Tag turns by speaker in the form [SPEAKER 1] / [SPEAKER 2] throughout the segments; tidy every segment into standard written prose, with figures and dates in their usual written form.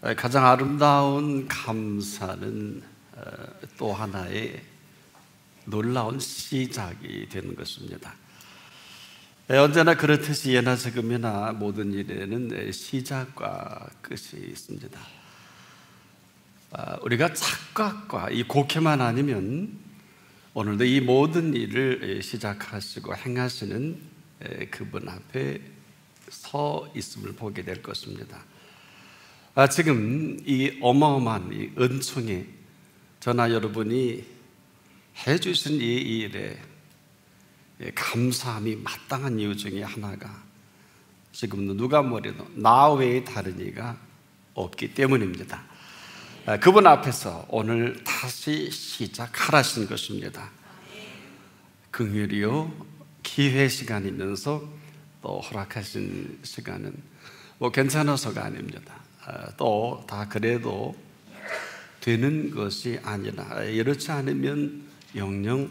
[SPEAKER 1] 가장 아름다운 감사는 또 하나의 놀라운 시작이 되는 것입니다. 언제나 그렇듯이 예나 지금이나 모든 일에는 시작과 끝이 있습니다. 우리가 착각과 이 곡해만 아니면 오늘도 이 모든 일을 시작하시고 행하시는 그분 앞에 서 있음을 보게 될 것입니다. 지금 이 어마어마한 이 은총에 저나 여러분이 해주신 이 일에 감사함이 마땅한 이유 중에 하나가 지금도 누가 뭐래도 나 외에 다른 이가 없기 때문입니다. 그분 앞에서 오늘 다시 시작하라신 것입니다. 긍휼이요 기회 시간이면서 또 허락하신 시간은 뭐 괜찮아서가 아닙니다. 또 다 그래도 되는 것이 아니라 이렇지 않으면 영영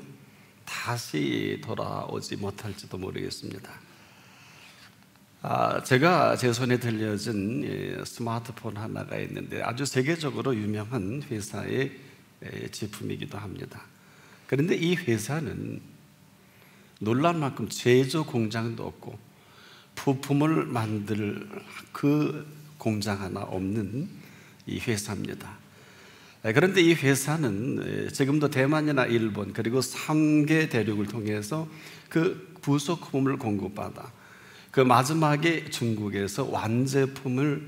[SPEAKER 1] 다시 돌아오지 못할지도 모르겠습니다. 제가 제 손에 들려진 스마트폰 하나가 있는데 아주 세계적으로 유명한 회사의 제품이기도 합니다. 그런데 이 회사는 놀랄 만큼 제조 공장도 없고 부품을 만들 그 공장 하나 없는 이 회사입니다. 그런데 이 회사는 지금도 대만이나 일본 그리고 3개 대륙을 통해서 그 부속품을 공급받아 그 마지막에 중국에서 완제품을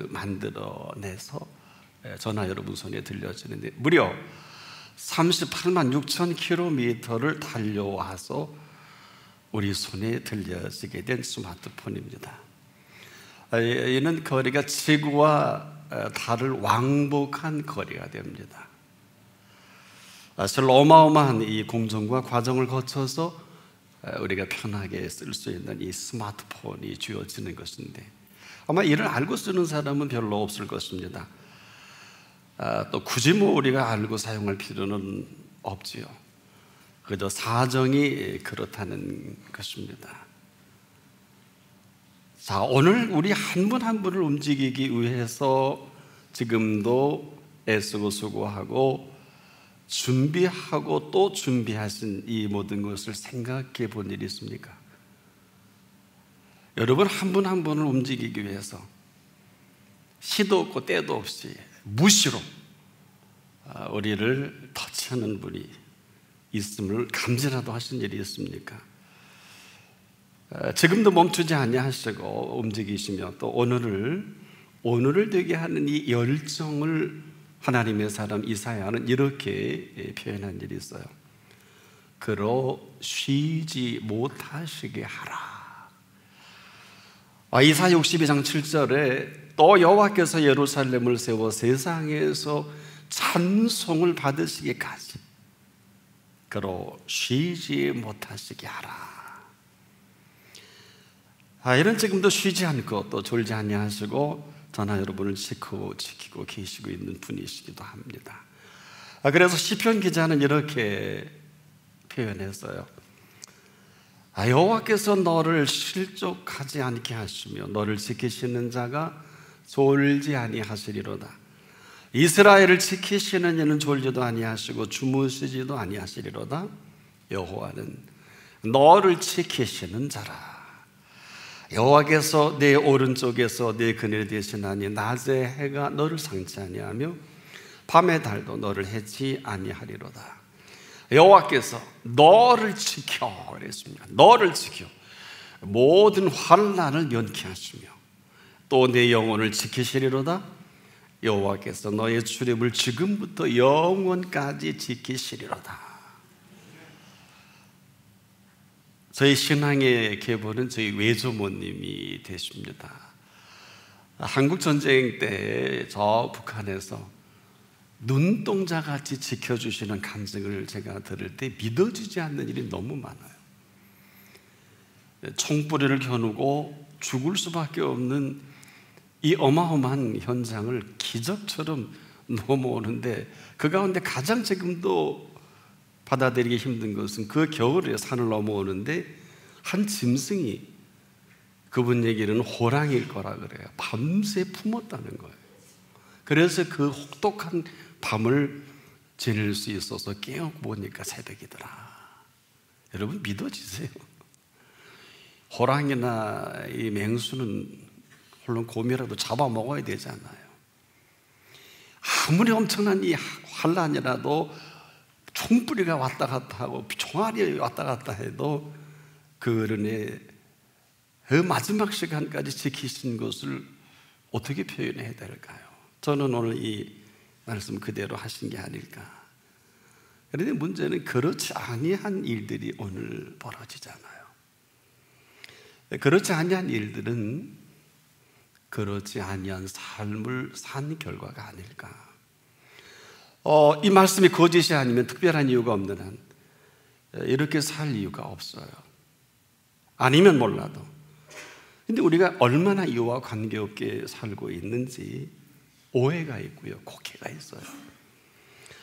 [SPEAKER 1] 만들어내서 저나 여러분 손에 들려지는데 무려 38만 6천 킬로미터를 달려와서 우리 손에 들려지게 된 스마트폰입니다. 이는 거리가 지구와 달을 왕복한 거리가 됩니다. 사실 어마어마한 이 공정과 과정을 거쳐서 우리가 편하게 쓸 수 있는 이 스마트폰이 주어지는 것인데 아마 이를 알고 쓰는 사람은 별로 없을 것입니다. 또 굳이 뭐 우리가 알고 사용할 필요는 없지요. 그저 사정이 그렇다는 것입니다. 자, 오늘 우리 한 분 한 분을 움직이기 위해서 지금도 애쓰고 수고하고 준비하고 또 준비하신 이 모든 것을 생각해 본 일이 있습니까? 여러분 한 분 한 분을 움직이기 위해서 시도 없고 때도 없이 무시로 우리를 터치하는 분이 있음을 감지라도 하신 일이 있습니까? 지금도 멈추지 아니하시고 움직이시며 또 오늘을 되게 하는 이 열정을 하나님의 사람 이사야는 이렇게 표현한 일이 있어요. 그로 쉬지 못하시게 하라. 이사야 62장 7절에 또 여호와께서 예루살렘을 세워 세상에서 찬송을 받으시기까지 그로 쉬지 못하시게 하라. 이런 지금도 쉬지 않고 또 졸지 아니하시고 저나 여러분을 지키고 계시고 있는 분이시기도 합니다. 그래서 시편 기자는 이렇게 표현했어요. 여호와께서 너를 실족하지 않게 하시며 너를 지키시는 자가 졸지 아니하시리로다. 이스라엘을 지키시는 이는 졸지도 아니하시고 주무시지도 아니하시리로다. 여호와는 너를 지키시는 자라. 여호와께서 내 오른쪽에서 내 그늘 되시나니 낮에 해가 너를 상치 아니하며 밤의 달도 너를 해치 아니하리로다. 여호와께서 너를 지켜 그랬습니다. 너를 지켜 모든 환난을 면케하시며 또 내 영혼을 지키시리로다. 여호와께서 너의 출입을 지금부터 영원까지 지키시리로다. 저희 신앙의 계보는 저희 외조모님이 되십니다. 한국전쟁 때 저 북한에서 눈동자같이 지켜주시는 간증을 제가 들을 때 믿어지지 않는 일이 너무 많아요. 총뿌리를 겨누고 죽을 수밖에 없는 이 어마어마한 현장을 기적처럼 넘어오는데 그 가운데 가장 지금도 받아들이기 힘든 것은 그 겨울에 산을 넘어오는데 한 짐승이 그분 얘기는 호랑이일 거라 그래요. 밤새 품었다는 거예요. 그래서 그 혹독한 밤을 지낼 수 있어서 깨어 보니까 새벽이더라. 여러분 믿어지세요? 호랑이나 이 맹수는 물론 곰이라도 잡아먹어야 되잖아요. 아무리 엄청난 이 환란이라도 총뿌리가 왔다 갔다 하고 총알이 왔다 갔다 해도 그 어른의 그 마지막 시간까지 지키신 것을 어떻게 표현해야 될까요? 저는 오늘 이 말씀 그대로 하신 게 아닐까. 그런데 문제는 그렇지 아니한 일들이 오늘 벌어지잖아요. 그렇지 아니한 일들은 그렇지 아니한 삶을 산 결과가 아닐까. 이 말씀이 거짓이 아니면 특별한 이유가 없는 한 이렇게 살 이유가 없어요. 아니면 몰라도. 근데 우리가 얼마나 이와 관계없게 살고 있는지 오해가 있고요, 곡해가 있어요.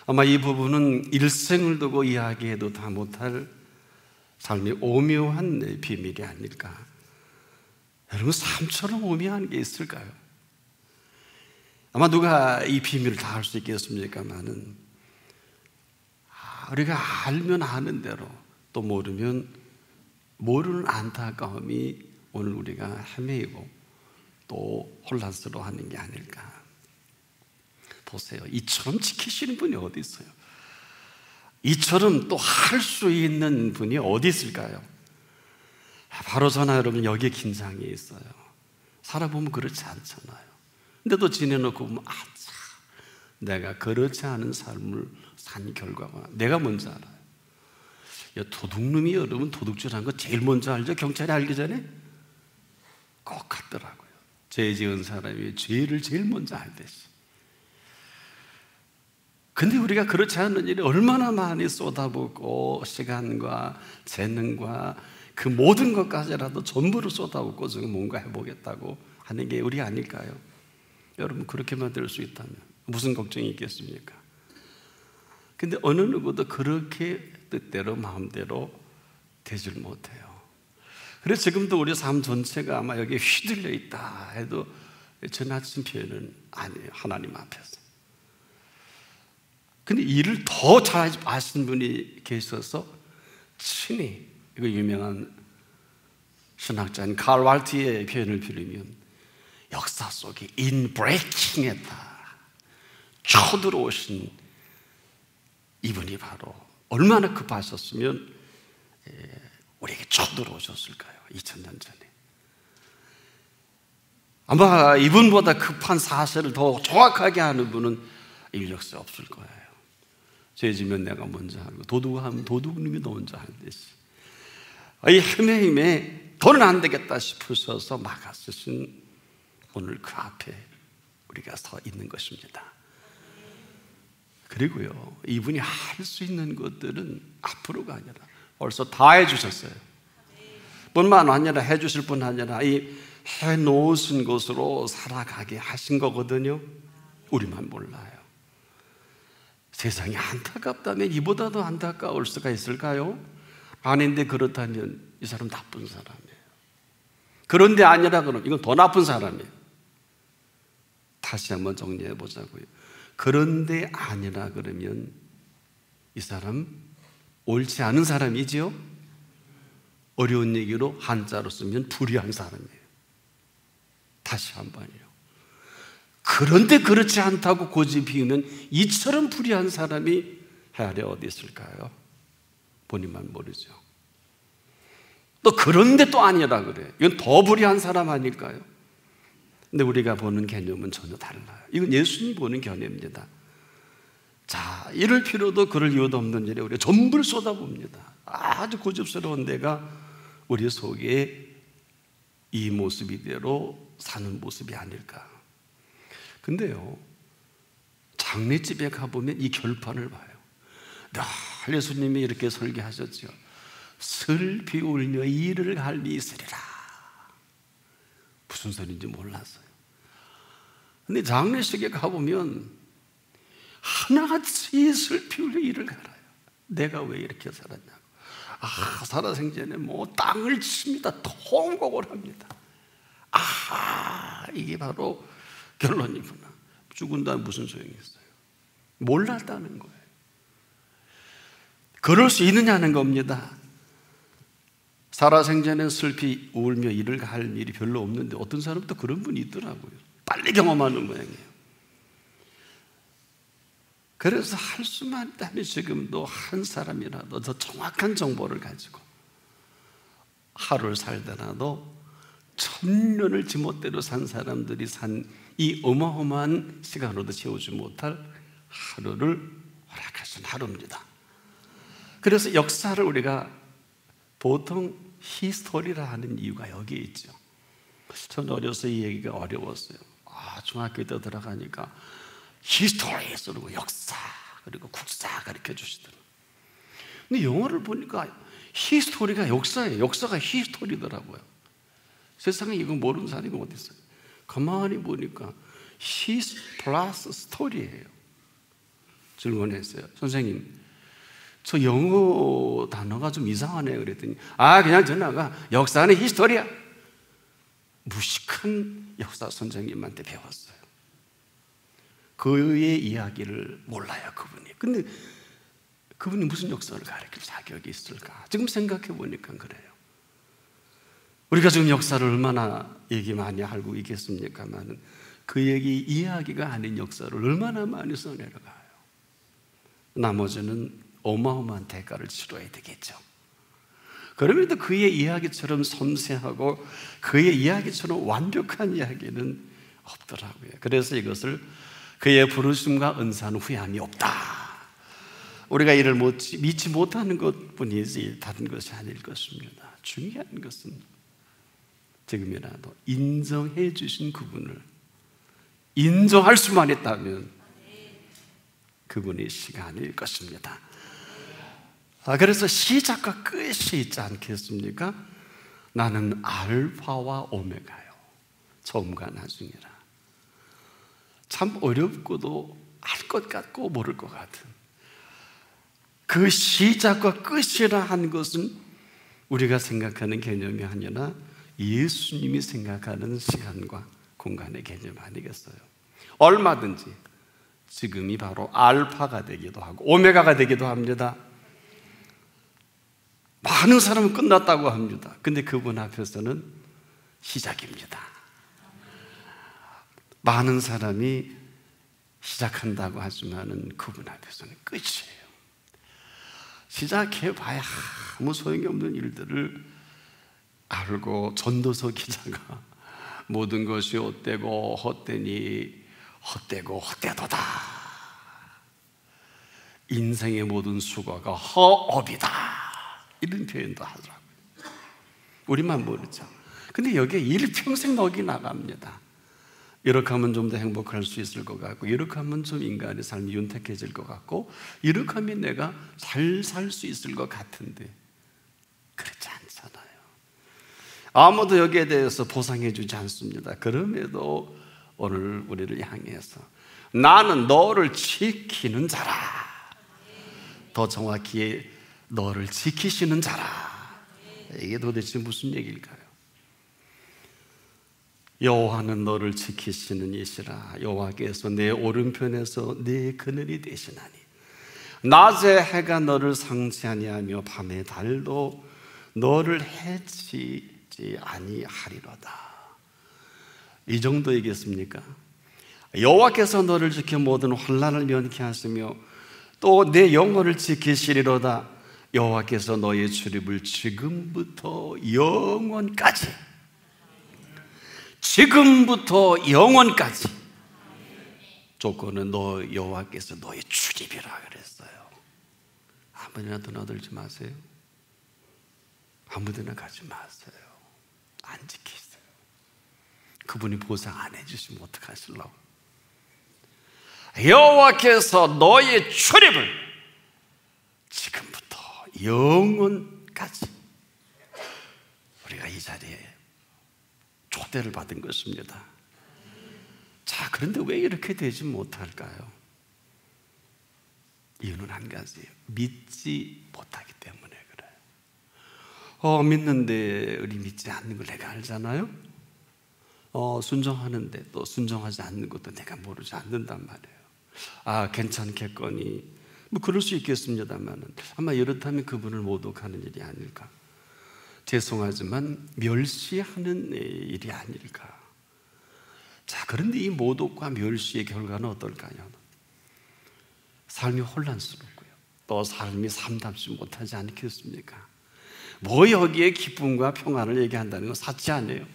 [SPEAKER 1] 아마 이 부분은 일생을 두고 이야기해도 다 못할 삶의 오묘한 비밀이 아닐까. 여러분, 삶처럼 오묘한 게 있을까요? 아마 누가 이 비밀을 다 알 수 있겠습니까만은, 우리가 알면 아는 대로 또 모르면 모르는 안타까움이 오늘 우리가 헤매이고 또 혼란스러워하는 게 아닐까. 보세요. 이처럼 지키시는 분이 어디 있어요? 이처럼 또 할 수 있는 분이 어디 있을까요? 바로 저나 여러분 여기에 긴장이 있어요. 살아보면 그렇지 않잖아요. 근데 또 지내놓고 보면 참 내가 그렇지 않은 삶을 산 결과가 내가 뭔지 알아요. 도둑놈이 여러분 도둑질한 거 제일 먼저 알죠? 경찰이 알기 전에 꼭 같더라고요. 죄 지은 사람이 죄를 제일 먼저 알듯이. 근데 우리가 그렇지 않은 일이 얼마나 많이 쏟아붓고 시간과 재능과 그 모든 것까지라도 전부를 쏟아붓고 지금 뭔가 해보겠다고 하는 게 우리 아닐까요? 여러분 그렇게만 될 수 있다면 무슨 걱정이 있겠습니까? 근데 어느 누구도 그렇게 뜻대로 마음대로 되질 못해요. 그래서 지금도 우리 삶 전체가 아마 여기에 휘둘려 있다 해도 지나친 표현은 아니에요. 하나님 앞에서. 근데 이를 더 잘 아시는 분이 계셔서 친히, 이거 유명한 신학자인 칼 왈트의 표현을 빌리면 역사 속에 인브레이킹했다, 쳐들어오신 이분이 바로 얼마나 급하셨으면 우리에게 쳐들어오셨을까요? 2000년 전에. 아마 이분보다 급한 사실을 더 정확하게 아는 분은 인력세 없을 거예요. 죄 지면 내가 먼저 알고 도둑하면 도둑님이 먼저 알듯이 이 헤매임에 더는 안 되겠다 싶으셔서 막아쓰신 오늘 그 앞에 우리가 서 있는 것입니다. 그리고요, 이분이 할 수 있는 것들은 앞으로가 아니라 벌써 다 해주셨어요. 뿐만 아니라 해주실 뿐 아니라 이 해놓으신 것으로 살아가게 하신 거거든요. 우리만 몰라요. 세상이 안타깝다면 이보다도 안타까울 수가 있을까요? 아닌데 그렇다면 이 사람 나쁜 사람이에요. 그런데 아니라 그러면 이건 더 나쁜 사람이에요. 다시 한번 정리해 보자고요. 그런데 아니라 그러면 이 사람 옳지 않은 사람이지요. 어려운 얘기로 한자로 쓰면 불의한 사람이에요. 다시 한번요. 그런데 그렇지 않다고 고집 피우면 이처럼 불의한 사람이 헤아려 어디 있을까요? 본인만 모르죠. 또 그런데 또 아니라 그래. 이건 더 불의한 사람 아닐까요? 근데 우리가 보는 개념은 전혀 달라요. 이건 예수님이 보는 견해입니다. 자, 이럴 필요도 그럴 이유도 없는 일에 우리가 전부를 쏟아봅니다. 아주 고집스러운 데가 우리 속에 이 모습 이대로 사는 모습이 아닐까. 근데요, 장례집에 가보면 이 결판을 봐요. 늘 예수님이 이렇게 설계하셨죠. 슬피 울며 이를 갈미 있으리라. 무슨 소리인지 몰랐어요. 근데 장례식에 가보면 하나같이 슬피 울며 이를 갈아요. 내가 왜 이렇게 살았냐고. 살아생전에 뭐 땅을 칩니다. 통곡을 합니다. 이게 바로 결론이구나. 죽은다는 무슨 소용이 있어요? 몰랐다는 거예요. 그럴 수 있느냐는 겁니다. 살아생전에 슬피 울며 일을 갈 일이 별로 없는데 어떤 사람도 그런 분이 있더라고요. 빨리 경험하는 모양이에요. 그래서 할 수만 있다면 지금도 한 사람이라도 더 정확한 정보를 가지고 하루를 살더라도 1000년을 지멋대로 산 사람들이 산 이 어마어마한 시간으로도 채우지 못할 하루를 허락하신 하루입니다. 그래서 역사를 우리가 보통 히스토리라 하는 이유가 여기에 있죠. 저는 어려서 이 얘기가 어려웠어요. 중학교 때 들어가니까 히스토리 그리고 역사 그리고 국사 가르쳐 주시더라고요. 근데 영어를 보니까 히스토리가 역사예요. 역사가 히스토리더라고요. 세상에 이거 모르는 사람이 어디 있어요? 가만히 보니까 히스 플러스 스토리예요. 질문했어요. 선생님, 저 영어 단어가 좀 이상하네요. 그랬더니 그냥 전화가 역사는 히스토리야. 무식한 역사 선생님한테 배웠어요. 그의 이야기를 몰라요, 그분이. 근데 그분이 무슨 역사를 가르칠 자격이 있을까? 지금 생각해 보니까 그래요. 우리가 지금 역사를 얼마나 얘기 많이 알고 있겠습니까만 그 이야기가 아닌 역사를 얼마나 많이 써내려가요. 나머지는 어마어마한 대가를 치러야 되겠죠. 그럼에도 그의 이야기처럼 섬세하고 그의 이야기처럼 완벽한 이야기는 없더라고요. 그래서 이것을 그의 부르심과 은사는 후회함이 없다. 우리가 이를 믿지 못하는 것뿐이지 다른 것이 아닐 것입니다. 중요한 것은 지금이라도 인정해 주신 그분을 인정할 수만 있다면 그분의 시간일 것입니다. 그래서 시작과 끝이 있지 않겠습니까? 나는 알파와 오메가요. 처음과 나중이라. 참 어렵고도 알 것 같고 모를 것 같은 그 시작과 끝이라 한 것은 우리가 생각하는 개념이 아니라 예수님이 생각하는 시간과 공간의 개념 아니겠어요? 얼마든지 지금이 바로 알파가 되기도 하고 오메가가 되기도 합니다. 많은 사람은 끝났다고 합니다. 근데 그분 앞에서는 시작입니다. 많은 사람이 시작한다고 하지만은 그분 앞에서는 끝이에요. 시작해봐야 아무 소용이 없는 일들을 알고 전도서 기자가 모든 것이 헛되고 헛되니 헛되고 헛되도다. 인생의 모든 수고가 허업이다. 이런 표현도 하더라고요. 우리만 모르죠. 근데 여기에 일평생 넋이 나갑니다. 이렇게 하면 좀 더 행복할 수 있을 것 같고 이렇게 하면 좀 인간의 삶이 윤택해질 것 같고 이렇게 하면 내가 잘 살 수 있을 것 같은데 그렇지 않잖아요. 아무도 여기에 대해서 보상해 주지 않습니다. 그럼에도 오늘 우리를 향해서 나는 너를 지키는 자라. 더 정확히 너를 지키시는 자라. 이게 도대체 무슨 얘기일까요? 여호와는 너를 지키시는 이시라. 여호와께서 내 오른편에서 내 그늘이 되시나니 낮에 해가 너를 상치 아니하며 밤에 달도 너를 해치지 아니하리로다. 이 정도이겠습니까? 여호와께서 너를 지켜 모든 환난을 면케 하시며 또 내 영혼을 지키시리로다. 여호와께서 너의 출입을 지금부터 영원까지 조건은 너 여호와께서 너의 출입이라 그랬어요. 아무데나 드나들지 마세요. 아무데나 가지 마세요. 안 지키세요. 그분이 보상 안 해주시면 어떡하실라고? 여호와께서 너의 출입을 지금부터 영원까지. 우리가 이 자리에 초대를 받은 것입니다. 자, 그런데 왜 이렇게 되지 못할까요? 이유는 한 가지예요. 믿지 못하기 때문에 그래요. 믿는데 우리 믿지 않는 걸 내가 알잖아요. 순종하는데 또 순종하지 않는 것도 내가 모르지 않는단 말이에요. 괜찮겠거니 뭐 그럴 수 있겠습니다만 아마 이렇다면 그분을 모독하는 일이 아닐까, 죄송하지만 멸시하는 일이 아닐까. 자, 그런데 이 모독과 멸시의 결과는 어떨까요? 삶이 혼란스럽고요, 또 삶이 삶답지 못하지 않겠습니까? 뭐 여기에 기쁨과 평안을 얘기한다는 건 사치 아니에요.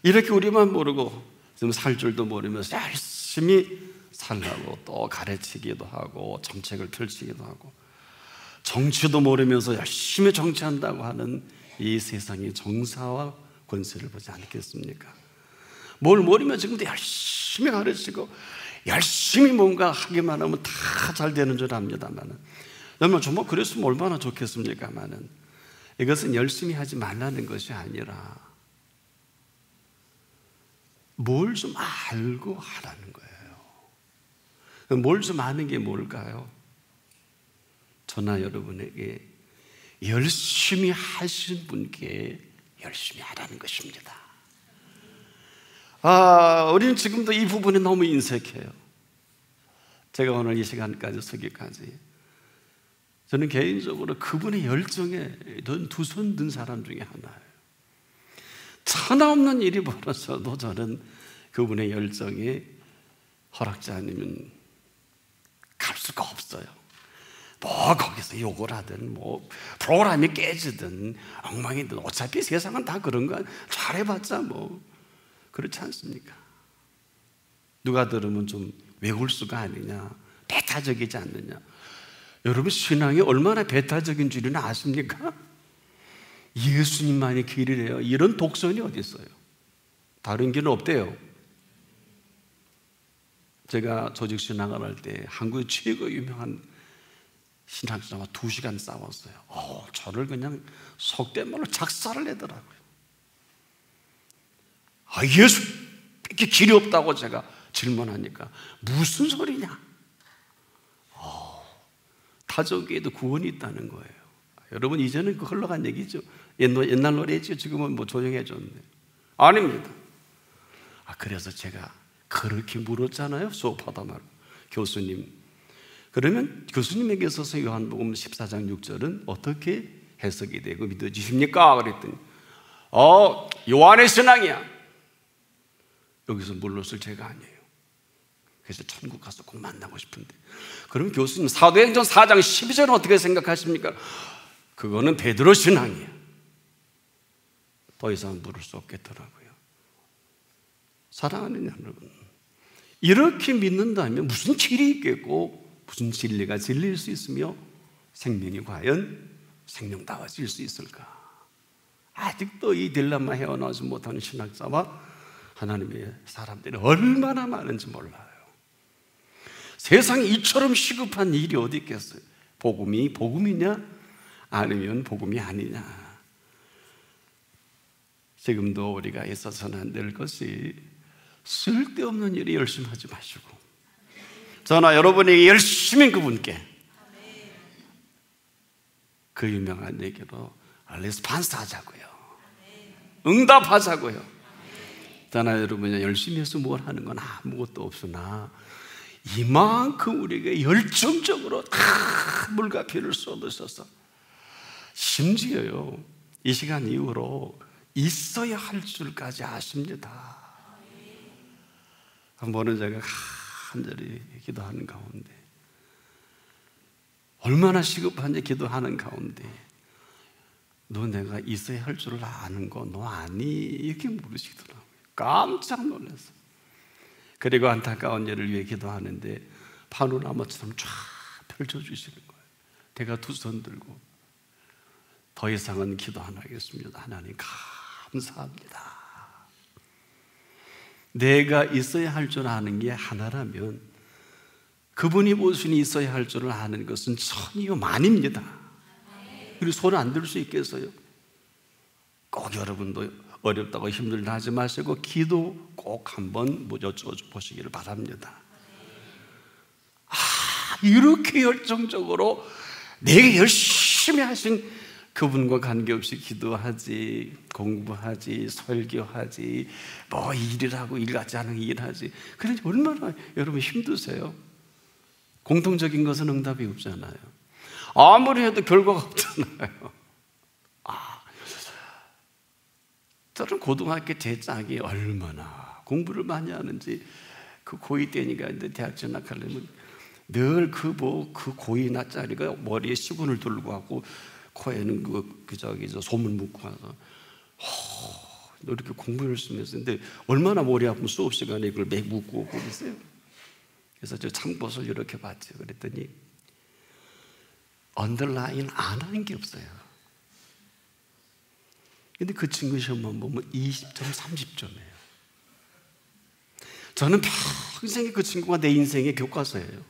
[SPEAKER 1] 이렇게 우리만 모르고 좀 살 줄도 모르면서 열심히 살라고 또 가르치기도 하고 정책을 펼치기도 하고 정치도 모르면서 열심히 정치한다고 하는 이 세상의 정사와 권세를 보지 않겠습니까? 뭘 모르면 지금도 열심히 가르치고 열심히 뭔가 하기만 하면 다 잘 되는 줄 압니다만, 여러분 정말 그랬으면 얼마나 좋겠습니까만은, 이것은 열심히 하지 말라는 것이 아니라 뭘 좀 알고 하라는 거예요. 뭘 좀 아는 게 뭘까요? 저나 여러분에게 열심히 하신 분께 열심히 하라는 것입니다. 우리는 지금도 이 부분에 너무 인색해요. 제가 오늘 이 시간까지 서기까지 저는 개인적으로 그분의 열정에 두 손 든 사람 중에 하나예요. 천하 없는 일이 벌어져도 저는 그분의 열정에 허락지 않으면 갈 수가 없어요. 뭐 거기서 욕을 하든 뭐 프로그램이 깨지든 엉망이든 어차피 세상은 다 그런 거 잘해봤자 뭐 그렇지 않습니까? 누가 들으면 좀 외골수가 아니냐, 배타적이지 않느냐. 여러분 신앙이 얼마나 배타적인 줄은 아십니까? 예수님만이 길이래요. 이런 독선이 어디 있어요? 다른 길은 없대요. 제가 조직신학을 할 때 한국의 최고 유명한 신학자와 2시간 싸웠어요. 저를 그냥 속된 말로 작살을 내더라고요. 예수 이렇게 길이 없다고 제가 질문하니까 무슨 소리냐? 타조교에도 구원이 있다는 거예요. 여러분 이제는 그 흘러간 얘기죠. 옛날 노래죠. 지금은 뭐 조용해졌는데 아닙니다. 그래서 제가 그렇게 물었잖아요. 수업하다 말고 교수님, 그러면 교수님에게 있어서 요한복음 14장 6절은 어떻게 해석이 되고 믿어지십니까? 그랬더니 요한의 신앙이야. 여기서 물렀을 제가 아니에요. 그래서 천국 가서 꼭 만나고 싶은데, 그럼 교수님 사도행전 4장 12절은 어떻게 생각하십니까? 그거는 베드로 신앙이야. 더 이상 물을 수 없겠더라고요. 사랑하는 여러분, 이렇게 믿는다면 무슨 길이 있겠고 무슨 진리가 진리일 수 있으며 생명이 과연 생명다워질 수 있을까? 아직도 이 딜레마 헤어나오지 못하는 신학자와 하나님의 사람들이 얼마나 많은지 몰라요. 세상에 이처럼 시급한 일이 어디 있겠어요? 복음이 복음이냐 아니면 복음이 아니냐. 지금도 우리가 있어서는 안 될 것이 쓸데없는 일에 열심히 하지 마시고, 저나 여러분에게 열심히 그분께 그 유명한 얘기로 레스판스 하자고요. 응답하자고요. 저나 여러분이 열심히 해서 뭘 하는 건 아무것도 없으나 이만큼 우리에게 열정적으로 다 물과 피를 쏟으셔서 심지어요 이 시간 이후로 있어야 할 줄까지 아십니다. 한 번은 제가 간절히 기도하는 가운데, 얼마나 시급한지 기도하는 가운데, 너 내가 있어야 할 줄을 아는 거 너 아니? 이렇게 물으시더라고요. 깜짝 놀랐어요. 그리고 안타까운 일을 위해 기도하는데 파노라마처럼 쫙 펼쳐주시는 거예요. 제가 두 손 들고 더 이상은 기도 안 하겠습니다. 하나님 감사합니다. 내가 있어야 할 줄 아는 게 하나라면 그분이 보시니 있어야 할 줄을 아는 것은 천이요 만입니다. 그리고 손을 안 들 수 있겠어요? 꼭 여러분도 어렵다고 힘들다 하지 마시고 기도 꼭 한번 여쭤보시기를 바랍니다. 이렇게 열정적으로 내게 열심히 하신 그분과 관계없이 기도하지, 공부하지, 설교하지, 뭐 일이라고 일 같지 않은 일하지. 그러니 얼마나 여러분 힘드세요? 공통적인 것은 응답이 없잖아요. 아무리 해도 결과가 없잖아요. 저는 고등학교 제 짝이 얼마나 공부를 많이 하는지, 그 고2 때니까 이제 대학 진학하려면 늘 그 고2 나짜리가 머리에 수건을 들고 하고 코에는 저 소문 묶고 와서 이렇게 공부 열심히 했어요. 근데 얼마나 머리 아프면 수업 시간에 이걸 매 묶고 오고 있어요. 그래서 저 참고서를 이렇게 봤죠. 그랬더니 언더라인 안 하는 게 없어요. 근데 그 친구 시험만 보면 20점, 30점이에요. 저는 평생에 그 친구가 내 인생의 교과서예요.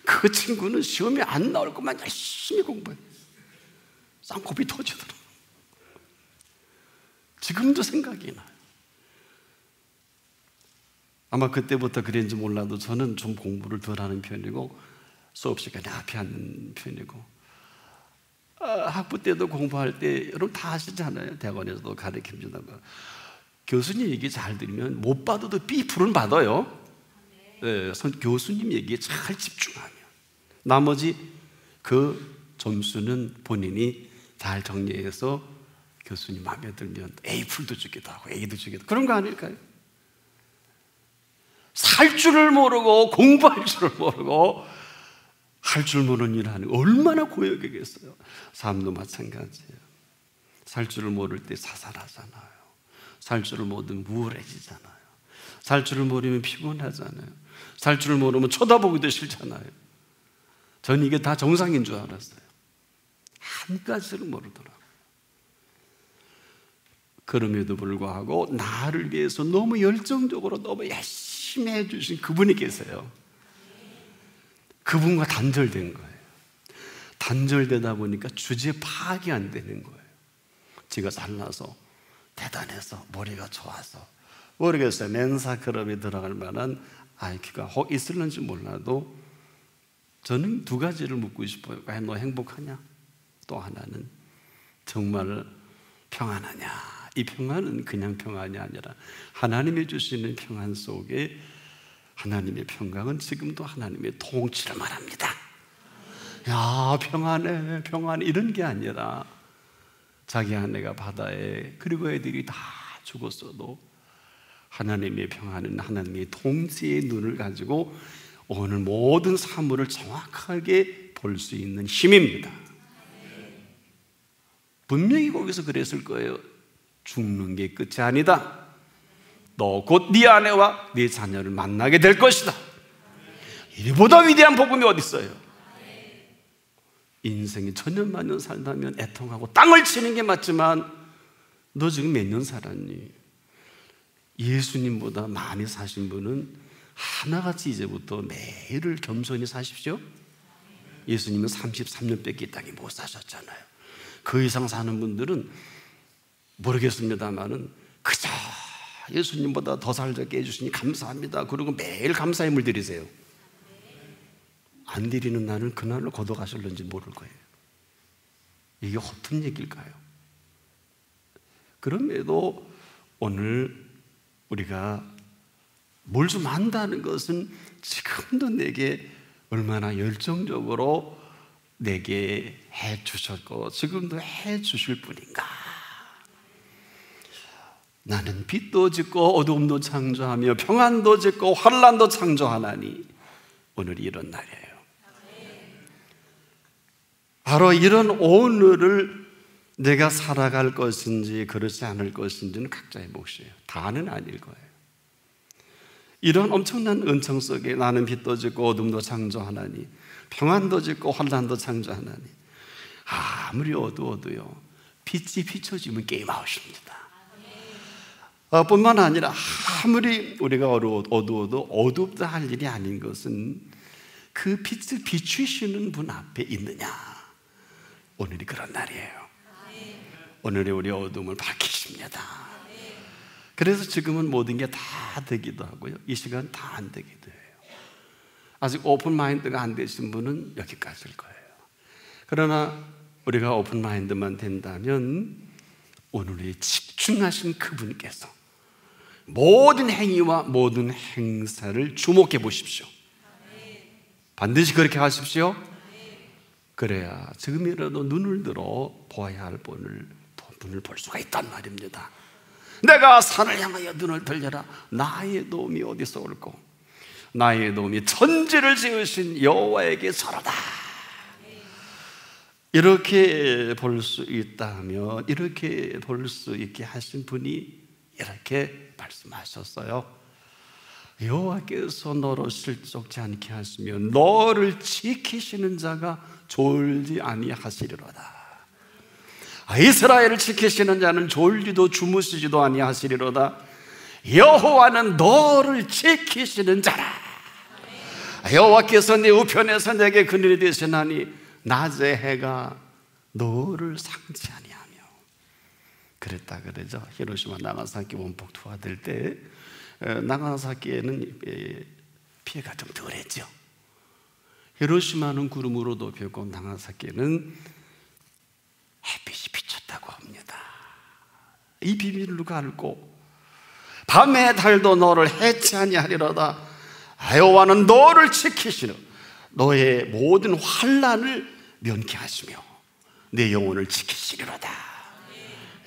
[SPEAKER 1] 그 친구는 시험이 안 나올 것만 열심히 공부해요. 쌍코피 터지더라고요. 지금도 생각이 나요. 아마 그때부터 그랬는지 몰라도 저는 좀 공부를 덜 하는 편이고 수업 시간에 앞에 앉는 편이고, 학부 때도 공부할 때 여러분 다 아시잖아요. 대학원에서도 가르쳐준다고. 교수님 얘기 잘 들으면 못 받아도 B풀은 받아요. 네, 교수님 얘기에 잘 집중하면 나머지 그 점수는 본인이 잘 정리해서 교수님 마음에 들면 A풀도 주기도 하고 A도 주기도 하고, 그런 거 아닐까요? 살 줄을 모르고 공부할 줄을 모르고 할 줄 모르는 일을 하는 얼마나 고역이겠어요. 삶도 마찬가지예요. 살 줄을 모를 때 사살하잖아요. 살 줄을 모르면 우울해지잖아요. 살 줄을 모르면 피곤하잖아요. 살 줄을 모르면 쳐다보기도 싫잖아요. 전 이게 다 정상인 줄 알았어요. 한 가지를 모르더라고요. 그럼에도 불구하고 나를 위해서 너무 열정적으로 너무 열심히 해주신 그분이 계세요. 그분과 단절된 거예요. 단절되다 보니까 주제 파악이 안 되는 거예요. 제가 잘나서 대단해서 머리가 좋아서 모르겠어요. 멘사 클럽에 들어갈 만한 IQ가 있을는지 몰라도 저는 두 가지를 묻고 싶어요. 과연 너 행복하냐? 또 하나는 정말 평안하냐? 이 평안은 그냥 평안이 아니라 하나님이 주시는 평안 속에 하나님의 평강은 지금도 하나님의 통치를 말합니다. 야, 평안해, 평안해, 이런 게 아니라 자기 아내가 바다에, 그리고 애들이 다 죽었어도 하나님의 평안은 하나님의 통치의 눈을 가지고 오늘 모든 사물을 정확하게 볼 수 있는 힘입니다. 분명히 거기서 그랬을 거예요. 죽는 게 끝이 아니다. 너 곧 네 아내와 네 자녀를 만나게 될 것이다. 이보다 위대한 복음이 어디 있어요? 인생이 천년만년 살다면 애통하고 땅을 치는 게 맞지만 너 지금 몇 년 살았니? 예수님보다 많이 사신 분은 하나같이 이제부터 매일을 겸손히 사십시오. 예수님은 33년밖에 이 땅에 못 사셨잖아요. 그 이상 사는 분들은 모르겠습니다만은 그저 예수님보다 더 살게 해주시니 감사합니다. 그리고 매일 감사의 물 드리세요. 안 드리는 날은 그날로 거둬가실는지 모를 거예요. 이게 어떤 얘기일까요? 그럼에도 오늘 우리가 뭘 좀 한다는 것은 지금도 내게 얼마나 열정적으로 내게 해 주셨고 지금도 해 주실 분인가. 나는 빛도 짓고 어두움도 창조하며 평안도 짓고 환난도 창조하나니 오늘이 이런 날이에요. 바로 이런 오늘을 내가 살아갈 것인지 그렇지 않을 것인지는 각자의 몫이에요. 다는 아닐 거예요. 이런 엄청난 은총 속에 나는 빛도 짓고 어둠도 창조하나니 평안도 짓고 환난도 창조하나니 아무리 어두워도요 빛이 비춰지면 게임 아웃입니다. 뿐만 아니라 아무리 우리가 어두워도 어둡다 할 일이 아닌 것은 그 빛을 비추시는 분 앞에 있느냐. 오늘이 그런 날이에요. 오늘이 우리 어둠을 밝히십니다. 그래서 지금은 모든 게 다 되기도 하고요 이 시간 다 안 되기도 해요. 아직 오픈 마인드가 안 되신 분은 여기까지일 거예요. 그러나 우리가 오픈 마인드만 된다면 오늘의 집중하신 그분께서 모든 행위와 모든 행사를 주목해 보십시오. 반드시 그렇게 하십시오. 그래야 지금이라도 눈을 들어 보아야 할 분을 볼 수가 있단 말입니다. 내가 산을 향하여 눈을 들려라. 나의 도움이 어디서 올꼬? 나의 도움이 천지를 지으신 여호와에게서로다. 이렇게 볼 수 있다면, 이렇게 볼 수 있게 하신 분이 이렇게 말씀하셨어요. 여호와께서 너로 실족지 않게 하시며 너를 지키시는 자가 졸지 아니하시리로다. 이스라엘을 지키시는 자는 졸지도 주무시지도 아니하시리로다. 여호와는 너를 지키시는 자라. 여호와께서 네 우편에서 내게 그늘이 되시나니 낮의 해가 너를 상치 아니하며. 그랬다 그러죠. 히로시마 나가사키 원폭 투하될 때 나가사키에는 피해가 좀 덜했죠. 히로시마는 구름으로 덮였고 나가사키는 햇빛이 비쳤다고 합니다. 이 비밀을 누가 알고 밤에 달도 너를 해치 아니하리로다. 여호와는 너를 지키시는 너의 모든 환난을 면케하시며 내 영혼을 지키시리로다.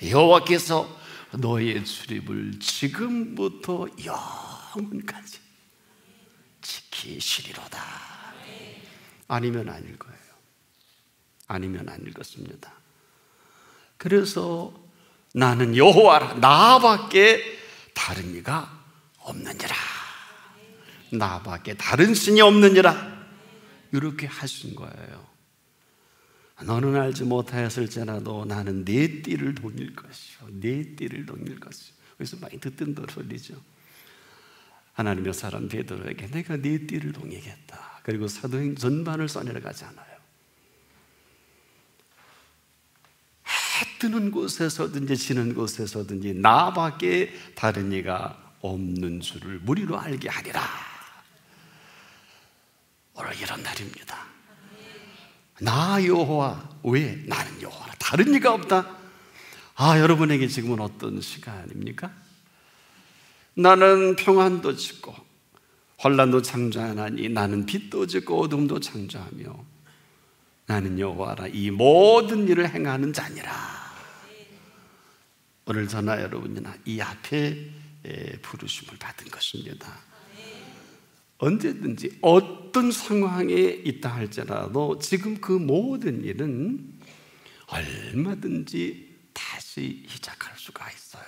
[SPEAKER 1] 여호와께서 너의 출입을 지금부터 영원까지 지키시리로다. 아니면 아닐 거예요. 아니면 아닐 것입니다. 그래서 나는 여호와라. 나밖에 다른 이가 없느니라. 나밖에 다른 신이 없느니라. 이렇게 하신 거예요. 너는 알지 못하였을지라도 나는 내 띠를 동일 것이요 내 띠를 동일 것이요. 그래서 많이 듣던 소리죠. 하나님의 사람 베드로에게 내가 네 띠를 동이겠다. 그리고 사도행 전반을 써내려가잖아요. 해 뜨는 곳에서든지 지는 곳에서든지 나밖에 다른 이가 없는 줄을 무리로 알게 하리라. 오늘 이런 날입니다. 나 여호와. 왜? 나는 여호와. 다른 이가 없다. 여러분에게 지금은 어떤 시간입니까? 나는 평안도 짓고 환난도 창조하나니 나는 빛도 짓고 어둠도 창조하며 나는 여호와라. 이 모든 일을 행하는 자니라. 오늘 저나 여러분이나 이 앞에 부르심을 받은 것입니다. 언제든지 어떤 상황에 있다 할지라도 지금 그 모든 일은 얼마든지 다시 시작할 수가 있어요.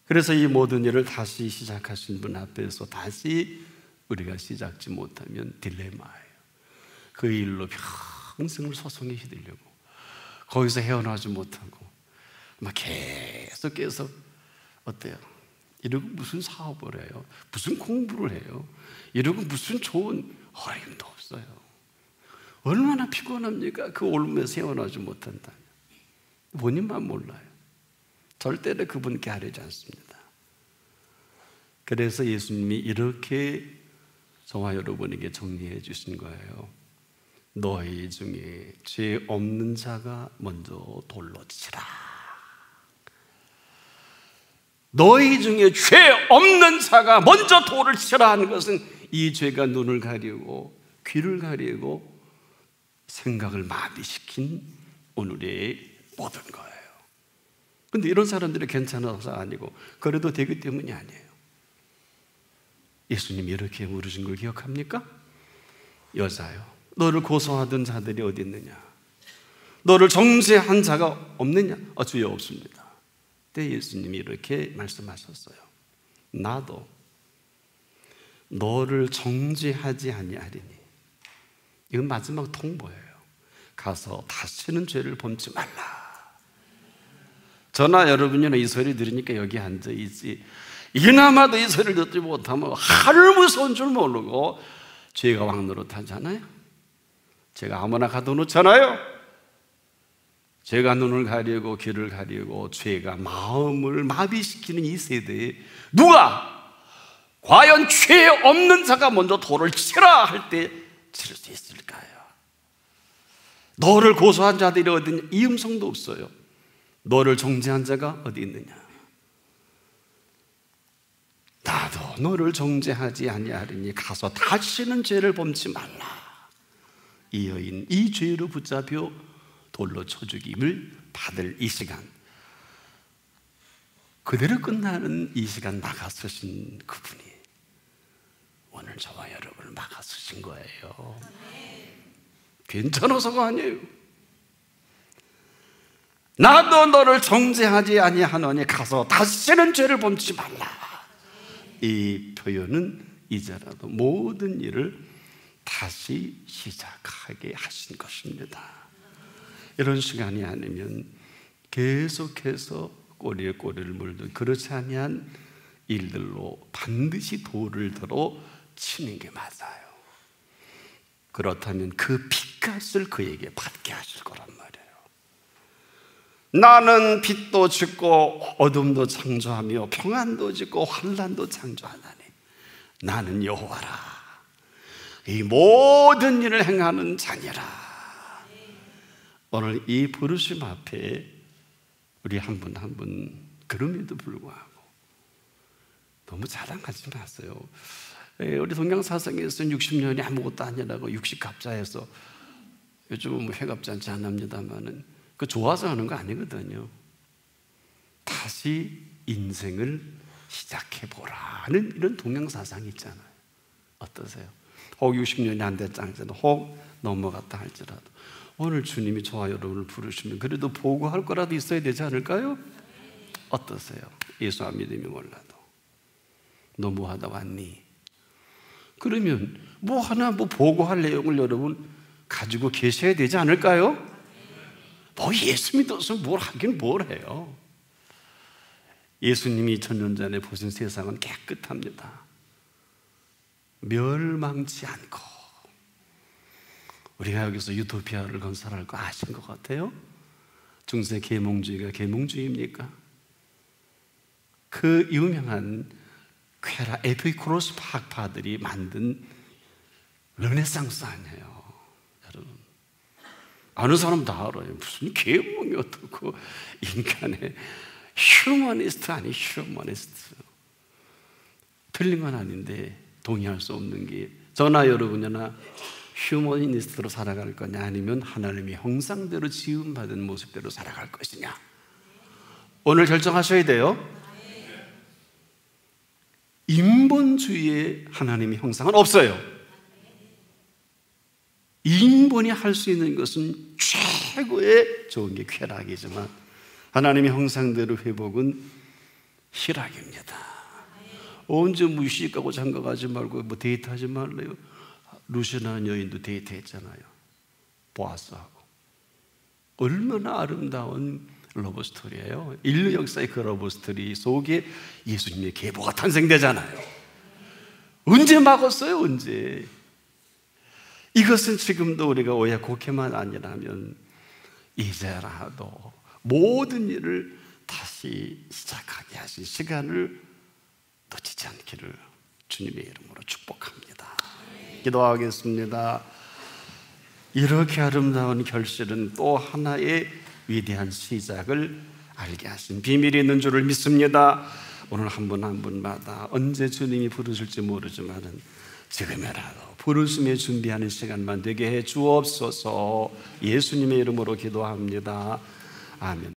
[SPEAKER 1] 그래서 이 모든 일을 다시 시작하신 분 앞에서 다시 우리가 시작지 못하면 딜레마예요. 그 일로 평생을 소송에 휘둘리고 거기서 헤어나지 못하고 막 계속 어때요? 이러고 무슨 사업을 해요? 무슨 공부를 해요? 이러고 무슨 좋은 어림도 없어요. 얼마나 피곤합니까? 그 올무에서 헤어나지 못한다면. 본인만 몰라요. 절대로 그분께 하려지 않습니다. 그래서 예수님이 이렇게 저와 여러분에게 정리해 주신 거예요. 너희 중에 죄 없는 자가 먼저 돌로 치라. 너희 중에 죄 없는 자가 먼저 돌을 치라 하는 것은 이 죄가 눈을 가리고 귀를 가리고 생각을 마비시킨 오늘의 모든 거예요. 근데 이런 사람들이 괜찮아서 아니고 그래도 되기 때문이 아니에요. 예수님이 이렇게 물으신 걸 기억합니까? 여자요, 너를 고소하던 자들이 어디 있느냐? 너를 정죄한 자가 없느냐? 주여 없습니다. 그때 예수님이 이렇게 말씀하셨어요. 나도 너를 정죄하지 아니하리니. 이건 마지막 통보예요. 가서 다시는 죄를 범치 말라. 저나 여러분이나 이 소리 들으니까 여기 앉아있지, 이나마도 이 소리를 듣지 못하면 하늘 무서운 줄 모르고 죄가 왕노릇하잖아요. 죄가 아무나 가둬놓잖아요. 죄가 눈을 가리고 귀를 가리고 죄가 마음을 마비시키는 이 세대에 누가 과연 죄 없는 자가 먼저 돌을 치라 할 때 칠 수 있을까요? 너를 고소한 자들이 어디 있느냐? 이 음성도 없어요. 너를 정죄한 자가 어디 있느냐? 나도 너를 정죄하지 아니하리니 가서 다시는 죄를 범치 말라. 이 여인 이 죄로 붙잡혀 돌로 쳐 죽임을 받을 이 시간, 그대로 끝나는 이 시간 막아서신 그분이 오늘 저와 여러분을 막아서신 거예요. 괜찮아서가 아니에요. 나도 너를 정죄하지 아니하노니 가서 다시는 죄를 범치 말라. 이 표현은 이제라도 모든 일을 다시 시작하게 하신 것입니다. 이런 시간이 아니면 계속해서 꼬리에 꼬리를 물든 그렇지 아니한 일들로 반드시 돌을 들어 치는 게 맞아요. 그렇다면 그 핏값을 그에게 받게 하실 거란 말이에요. 나는 빛도 짓고 어둠도 창조하며 평안도 짓고 환난도 창조하나니 나는 여호와라. 이 모든 일을 행하는 자니라. 오늘 이 부르심 앞에 우리 한 분 한 분 그럼에도 불구하고 너무 자랑하지 마세요. 우리 동양사상에서는 60년이 아무것도 아니라고 60갑자해서 요즘은 뭐 회갑잔치 안 합니다만은 그 좋아서 하는 거 아니거든요. 다시 인생을 시작해보라는 이런 동양사상이 있잖아요. 어떠세요? 혹 60년이 안 됐다 할지라도, 혹 넘어갔다 할지라도 오늘 주님이 저와 여러분을 부르시면 그래도 보고할 거라도 있어야 되지 않을까요? 어떠세요? 예수 안 믿으면 몰라도 너 뭐 하다 왔니? 그러면 뭐 하나 뭐 보고할 내용을 여러분 가지고 계셔야 되지 않을까요? 뭐 예수 믿어서 뭘 하긴 뭘 해요. 예수님이 2000년 전에 보신 세상은 깨끗합니다. 멸망치 않고. 우리가 여기서 유토피아를 건설할 거 아신 것 같아요? 중세 계몽주의가 계몽주의입니까? 그 유명한 퀘라 에피쿠로스 학파들이 만든 르네상스 아니에요, 여러분. 아는 사람 다 알아요. 무슨 계몽이 어떻고 인간의 휴머니스트 아니 휴머니스트. 틀린 건 아닌데 동의할 수 없는 게 저나 여러분이나 휴머니스트로 살아갈 거냐 아니면 하나님의 형상대로 지음받은 모습대로 살아갈 것이냐 오늘 결정하셔야 돼요. 인본주의의 하나님의 형상은 없어요. 인본이 할 수 있는 것은 최고의 좋은 게 쾌락이지만 하나님의 형상대로 회복은 희락입니다. 언제 무식 가고 장가 가지 말고 뭐 데이트하지 말래요. 루시나는 여인도 데이트했잖아요. 보아스하고. 얼마나 아름다운 러브스토리예요. 인류 역사의 그 러브스토리 속에 예수님의 계보가 탄생되잖아요. 언제 막았어요? 언제? 이것은 지금도 우리가 오해 곡해만 아니라면 이제라도 모든 일을 다시 시작하게 하신 시간을 놓치지 않기를 주님의 이름으로 축복합니다. 기도하겠습니다. 이렇게 아름다운 결실은 또 하나의 위대한 시작을 알게 하신 비밀이 있는 줄을 믿습니다. 오늘 한 분 한 분마다 언제 주님이 부르실지 모르지만은 지금이라도 부르심에 준비하는 시간만 되게 해 주옵소서. 예수님의 이름으로 기도합니다. 아멘.